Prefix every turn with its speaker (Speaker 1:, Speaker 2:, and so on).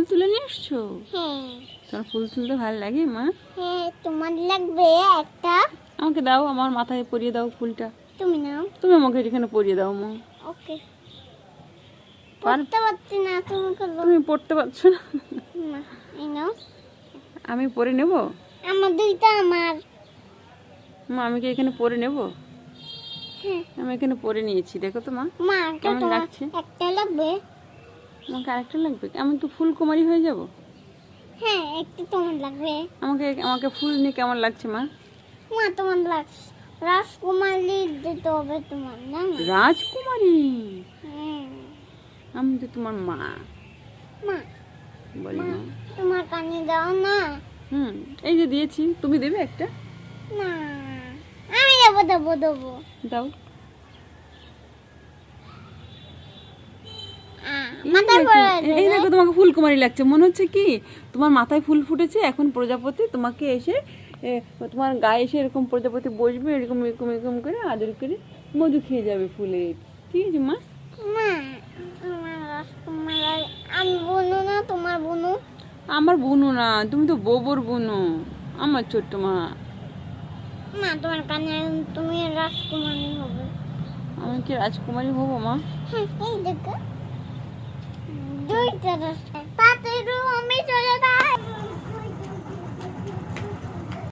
Speaker 1: তুলে নিয়ে এসছো?
Speaker 2: হ্যাঁ।
Speaker 1: তোমার ফুল তুলতে ভালো লাগে মা?
Speaker 2: হ্যাঁ, তোমার লাগবে একটা?
Speaker 1: আমাকে দাও, আমার মাথায় পরিয়ে দাও ফুলটা।
Speaker 2: তুমি নাও।
Speaker 1: তুমি আমাকে এখানে পরিয়ে দাও মা।
Speaker 2: ওকে। পড়তে পারছি না, তুমি করো।
Speaker 1: তুমি পড়তে পারছো না?
Speaker 2: না, এই নাও।
Speaker 1: আমি পরে নেব?
Speaker 2: আমার দুইটা আমার।
Speaker 1: মা আমি কি এখানে পরে নেব?
Speaker 2: হ্যাঁ।
Speaker 1: আমি এখানে পরে নিয়েছি, দেখো তো মা
Speaker 2: মা,
Speaker 1: কেমন
Speaker 2: তোমার
Speaker 1: লাগছে।
Speaker 2: একটা লাগবে?
Speaker 1: আমাকে আরেকটা লাগবে? আমি তো ফুলকুমারী হয়ে যাব।
Speaker 2: হ্যাঁ, একটা তোমার লাগবে।
Speaker 1: আমাকে আমাকে ফুল নিয়ে কেমন লাগছে মা?
Speaker 2: মা, তোমার লাগছে রাজকুমারী দিতে হবে তোমার, না না?
Speaker 1: রাজকুমারী?
Speaker 2: হ্যাঁ।
Speaker 1: আমি তো তোমার মা।
Speaker 2: মা,
Speaker 1: বলি মা।
Speaker 2: তোমার কানে দাও না।
Speaker 1: এই যে দিয়েছি, তুমি দেবে একটা?
Speaker 2: না, আমি দেবো দেবো দেবো।
Speaker 1: দাও।
Speaker 2: মাথায় পড়ে
Speaker 1: এই দেখো তোমাকে ফুলকুমারী লাগছে, মনে হচ্ছে কি তোমার মাথায় ফুল ফুটেছে, এখন প্রজাপতি তোমাকে এসে তোমার গায়ে এসে এরকম প্রজাপতি বসবে, এরকম এরকম এরকম করে আদর করে মধু খেয়ে যাবে ফুলে। ঠিক আছে মা?
Speaker 2: মা, আমার রাজকুমার, আমি বুনু না, তোমার বুনু।
Speaker 1: আমার বুনু না, তুমি তো বোবর বুনু, আমার ছোট্ট মা।
Speaker 2: মা, তোমার কানে তুমি রাজকুমারী হবে।
Speaker 1: আমি কি রাজকুমারী হবো মা?
Speaker 2: হ্যাঁ, এই দেখো দুইটা রাস্তা, তাড়াতাড়ি আমি চলে যাই।